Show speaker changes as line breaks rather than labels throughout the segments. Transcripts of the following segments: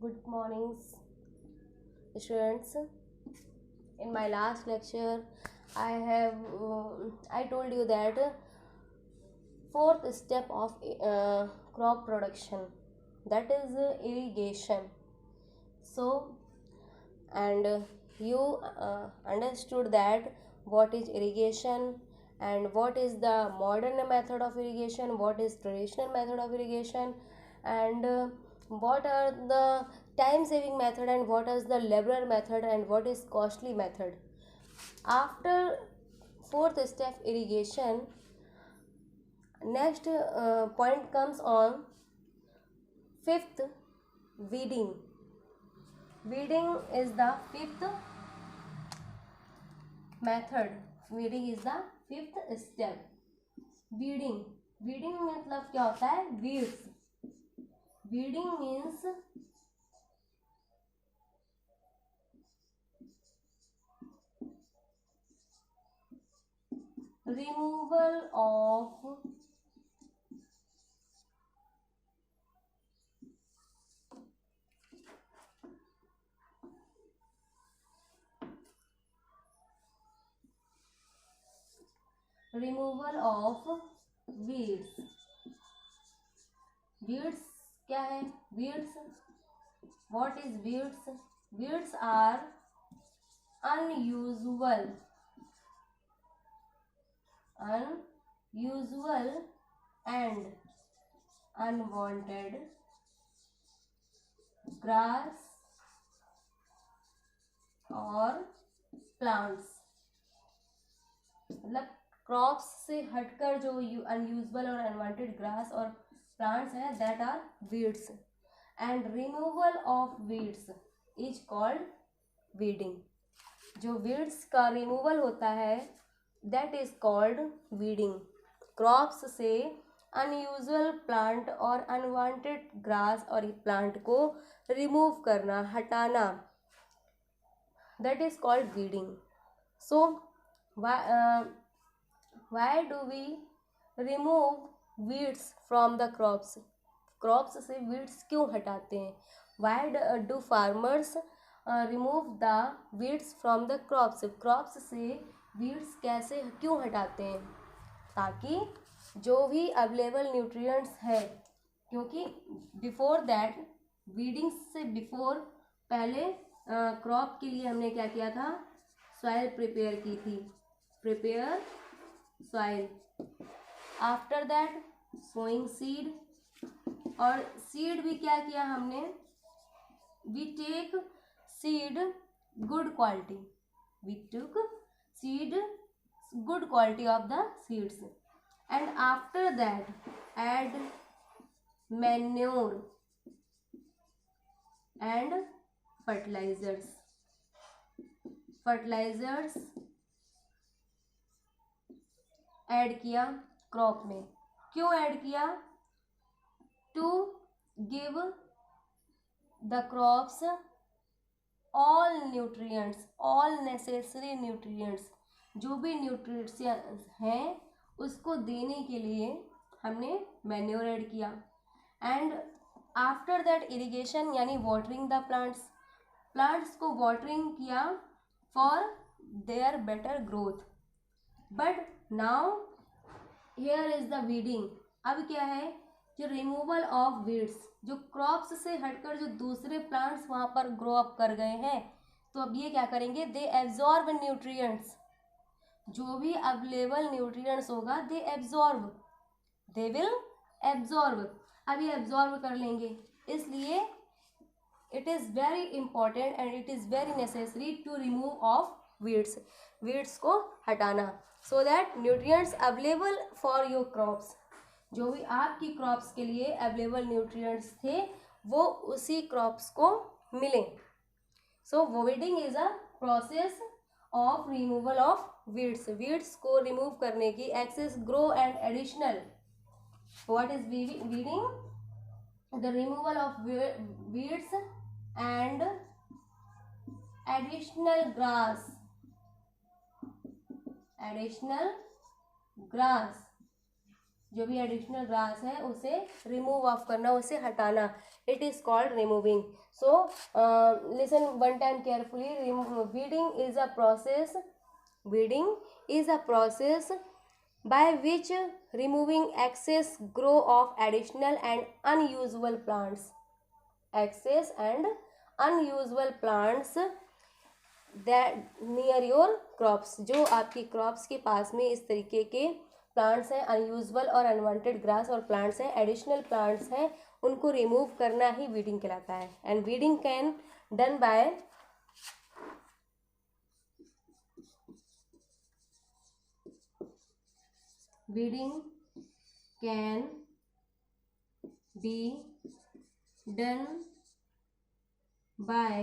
Good mornings, students. In my last lecture, I told you that fourth step of crop production, that is irrigation. So, and you understood that what is irrigation and what is the modern method of irrigation, what is traditional method of irrigation, and what are the time saving method and what is the laborer method and what is costly method. After fourth step irrigation, next point comes on fifth, weeding. Weeding is the fifth method. Weeding is the fifth step. Weeding. Weeding मतलब क्या होता है? Weeds. Weeding means removal of weeds. Weeds क्या है? Weeds. What is weeds? Weeds are unusual and unwanted grass और plants. मतलब crops से हटकर जो अनयूजुअल और अनवांटेड ग्रास और प्लांट्स हैं, that are weeds. And removal of weeds is called weeding. जो वीड्स का रिमूवल होता है that is called weeding. Crops से अनयूजुअल प्लांट और अनवांटेड ग्रास और प्लांट को रिमूव करना, हटाना, that is called weeding. So why do we remove weeds from the crops? Crops से weeds क्यों हटाते हैं? why do farmers remove the weeds from the crops? Crops से weeds कैसे क्यों हटाते हैं? ताकि जो भी अवेलेबल न्यूट्रिएंट्स है, क्योंकि बिफोर दैट, वीडिंग से बिफोर पहले क्रॉप के लिए हमने क्या किया था? सॉइल प्रिपेयर की थी. Prepare soil. After that sowing seed. और सीड भी क्या किया हमने? We take seed good quality. We took seed good quality of the seeds. And after that add manure and fertilizers. Fertilizers add किया crop में. क्यों ऐड किया? To give the crops all nutrients, all necessary nutrients. जो भी nutrients हैं उसको देने के लिए हमने मैन्योर ऐड किया. एंड आफ्टर दैट इरिगेशन यानी वाटरिंग द प्लांट्स. प्लांट्स को वाटरिंग किया for their better growth. But now here is the weeding. अब क्या है? जो रिमूवल ऑफ वीड्स. जो क्रॉप्स से हटकर जो दूसरे प्लांट्स वहां पर ग्रो अप कर गए हैं, तो अब ये क्या करेंगे? They absorb nutrients. जो भी अवेलेबल न्यूट्रिएंट्स होगा they absorb, they will absorb. अब ये एब्जॉर्ब कर लेंगे. इसलिए it is very important and it is very necessary to remove of weeds. Weeds को हटाना so that nutrients available for your crops. जो भी आपकी क्रॉप्स के लिए अवेलेबल न्यूट्रिएंट्स थे वो उसी क्रॉप्स को मिलें. So weeding is a process of removal of weeds. Weeds को रिमूव करने की excess, grow and additional. What is weeding? The removal of weeds and additional grass जो भी एडिशनल ग्रास है उसे रिमूव ऑफ करना, उसे हटाना, it is called removing. So listen one time carefully. Weeding is a process by which removing excess grow of additional and unusual plants. Excess and unusual plants that near your crops. जो आपकी crops के पास में इस तरीके के plants हैं, unusual और unwanted grass और प्लांट्स हैं, एडिशनल प्लांट्स हैं, उनको रिमूव करना ही वीडिंग कहलाता है. And weeding can done by weeding can be done by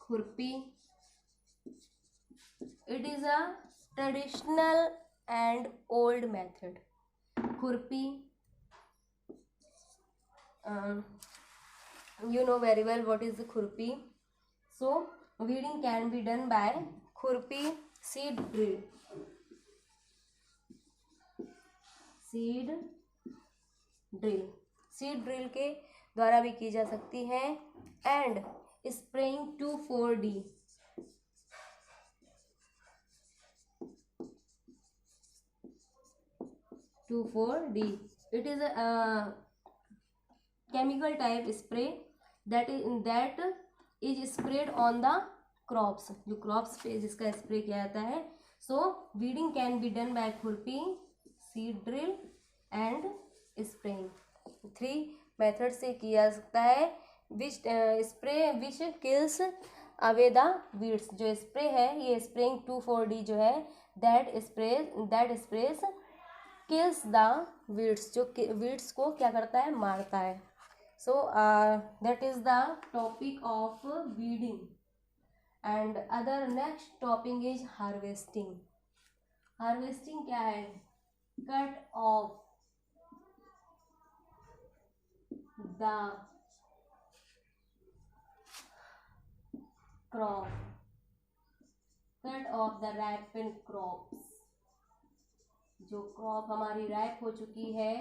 khurpi. It is a traditional and old method. Khurpi, you know very well what is the khurpi. So weeding can be done by khurpi, seed drill. Seed drill के द्वारा भी की जा सकती है. And spraying 2,4-D. It is a chemical type spray that is sprayed on the crops. जो crops पे जिसका स्प्रे किया जाता है. So weeding can be done by खुरपी, seed drill and spraying. 3 method से किया जा सकता है. Which kills away the weeds. जो स्प्रे है ये स्प्रेइंग 2,4-D जो है that sprays kills the weeds. जो वीड्स को क्या करता है, मारता है. So that is the topic of weeding. And other next topic is harvesting. Harvesting क्या है? Cut off the crop. Cut off the ripened crops. जो क्रॉप हमारी राइप हो चुकी है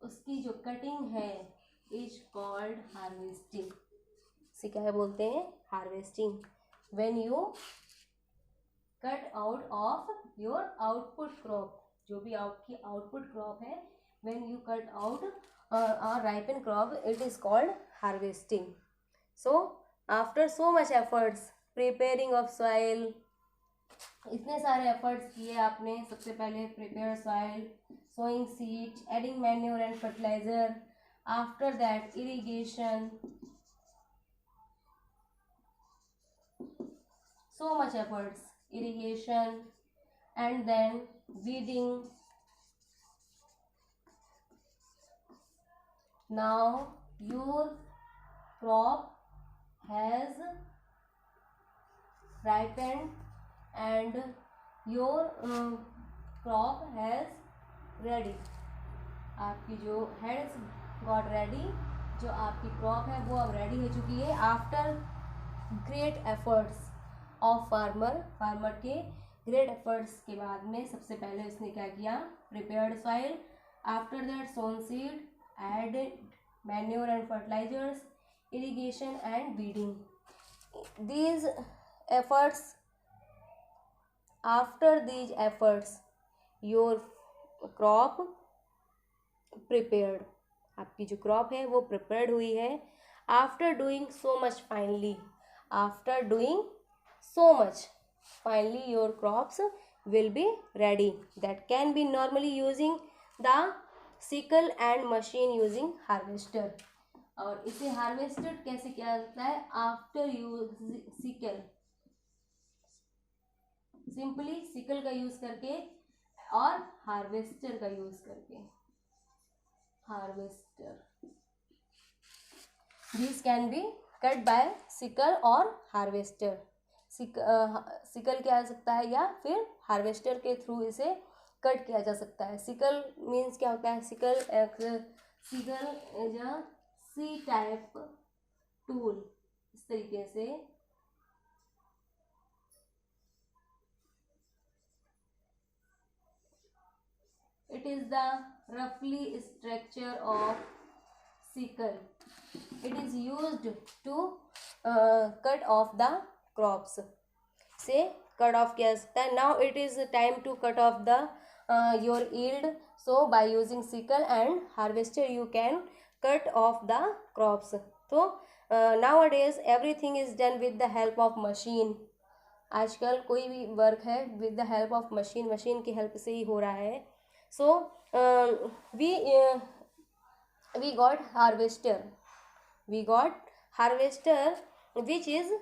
उसकी जो कटिंग है इज कॉल्ड हार्वेस्टिंग. इसे क्या बोलते हैं? Harvesting. When you cut out of your output crop. जो भी आपकी आउटपुट क्रॉप है, व्हेन यू कट आउट और ripen crop, it is called harvesting. So after so much efforts, preparing of soil, इतने सारे एफर्ट्स किए आपने. सबसे पहले prepare soil, sowing seeds, adding manure and fertilizer, after that irrigation, so much efforts, irrigation, and then weeding. Now your crop has ripened and your crop has ready. आपकी जो heads got ready, जो आपकी crop है वो अब ready हो चुकी है. After great efforts of farmer के ग्रेट एफर्ट्स के बाद में सबसे पहले उसने क्या किया? Prepared soil, after that sown seed, added manure and fertilizers, irrigation and weeding. These efforts, after these efforts your crop prepared. आपकी जो क्रॉप है वो प्रिपेयर्ड हुई है. After doing so much finally, after doing so much finally your crops will be ready. That can be normally using the sickle and machine using harvester. और इसे harvested कैसे किया जाता है? After use sickle, simply sickle का use करके और harvester का यूज करके. Harvester, this can be cut by sickle और हार्वेस्टर. सिकल किया जा सकता है या फिर हार्वेस्टर के थ्रू इसे कट किया जा सकता है. सिकल मीन्स क्या होता है? Sickle is a C type tool. इस तरीके से It is the roughly structure of sickle. It is used to cut off the crops. से cut off किया जा सकता है. Now it is time to cut off the your yield. So by using sickle and harvester you can cut off the crops. So nowadays everything is done with the help of machine. आजकल कोई भी work है with the help of machine, machine की help से ही हो रहा है. सो we got harvester which is a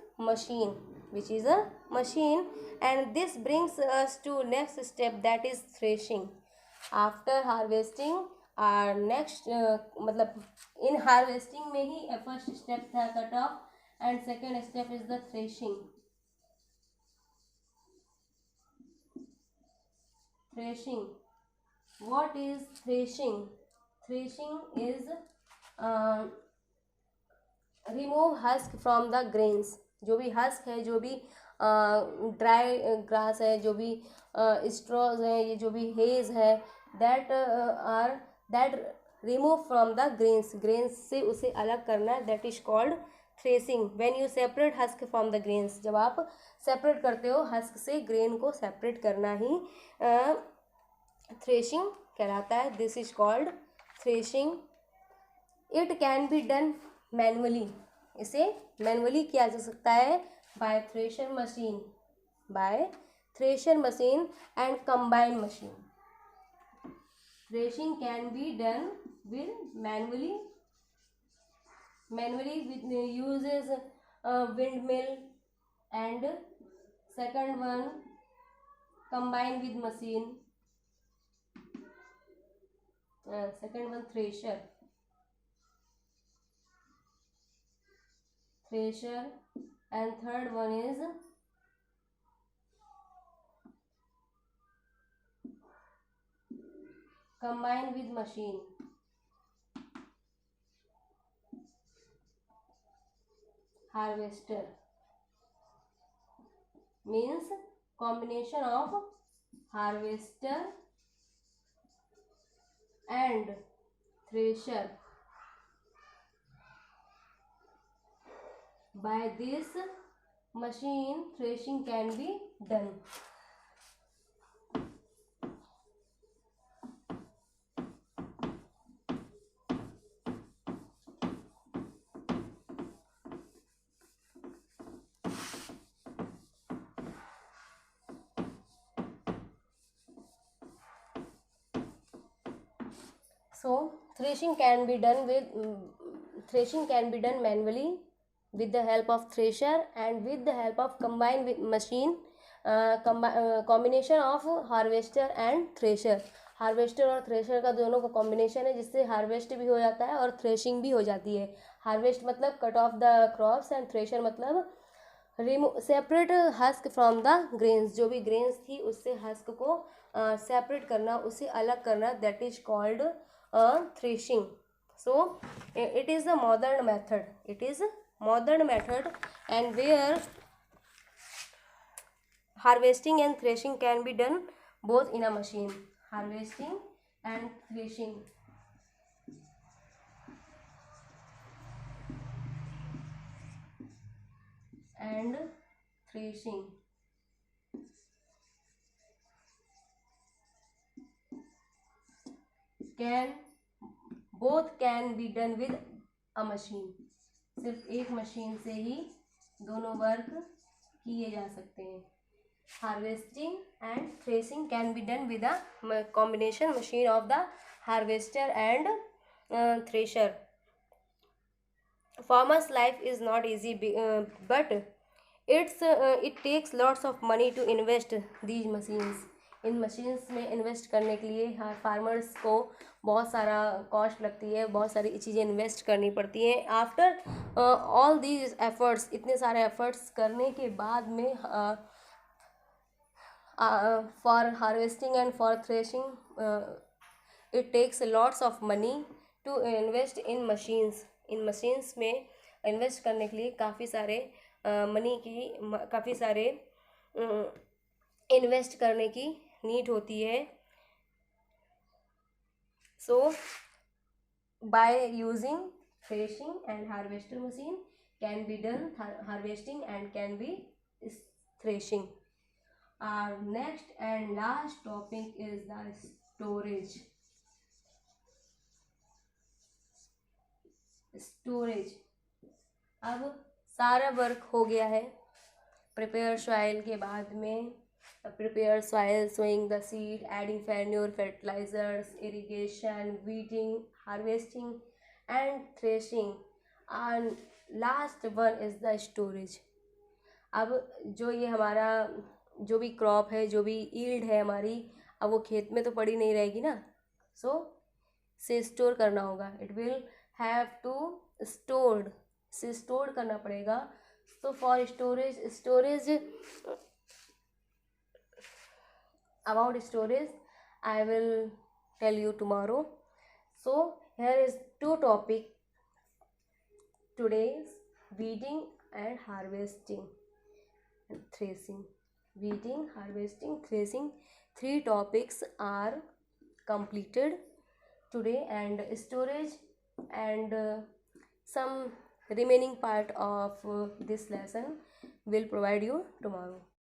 machine, and this brings us to next step, that is threshing. after harvesting our next मतलब in harvesting में ही first step था cut off and second step is the threshing. What is threshing? Threshing is remove husk from the grains. जो भी husk है, जो भी dry grass है, जो भी स्ट्रॉज है, ये जो भी हेज है, that remove from the grains से उसे अलग करना, that is called threshing. When you separate husk from the grains, जब आप सेपरेट करते हो हस्क से ग्रेन को सेपरेट करना ही थ्रेशिंग कहलाता है. This is called threshing. It can be done manually. इसे मैनुअली किया जा सकता है by thresher machine and combine machine. Threshing can be done with manually with uses windmill, and second one combine with machine, second one thresher, and third one is combine with machine. Harvester means combination of harvester and thresher. By this machine threshing can be done. So threshing can be done manually with the help of thresher and with the help of combined with machine, combination of harvester and thresher. Harvester और thresher का दोनों का combination है जिससे harvest भी हो जाता है और थ्रेशिंग भी हो जाती है. हार्वेस्ट मतलब cut off the crops and thresher मतलब remove separate husk from the grains. जो भी ग्रेन्स थी उससे हस्क को सेपरेट करना, उसे अलग करना, that is called threshing. So it is a modern method and where harvesting and threshing can be done both in a machine. Harvesting and threshing. Can be done with a machine. सिर्फ एक machine से ही दोनों work किए जा सकते हैं. Harvesting and threshing can be done with a combination machine of the harvester and thresher. Farmer's life is not easy, but it takes lots of money to invest these machines. In machines में invest करने के लिए farmers को बहुत सारा cost लगती है, बहुत सारी चीज़ें इन्वेस्ट करनी पड़ती हैं. आफ्टर ऑल दीज एफर्ट्स, इतने सारे एफर्ट्स करने के बाद में for harvesting and for threshing it takes lots of money to invest in machines. In machines में इन्वेस्ट करने के लिए काफ़ी सारे इन्वेस्ट करने की नीड होती है. So by using threshing and harvester machine can be done harvesting and can be threshing. Our next and last topic is the storage. Storage. अब सारा वर्क हो गया है प्रिपेयर सॉइल के बाद में। Prepare soil, sowing the seed, adding manure, fertilisers, irrigation, weeding, harvesting and threshing, and last one is the storage. अब जो ये हमारा जो भी क्रॉप है, जो भी ईल्ड है हमारी, अब वो खेत में तो पड़ी नहीं रहेगी ना, सो से स्टोर करना होगा। It will have to stored, से स्टोर करना पड़ेगा। so for storage about storage I will tell you tomorrow. So here is two topic today's: weeding and harvesting and threshing. Weeding, harvesting, threshing, three topics are completed today, and storage and some remaining part of this lesson will provide you tomorrow.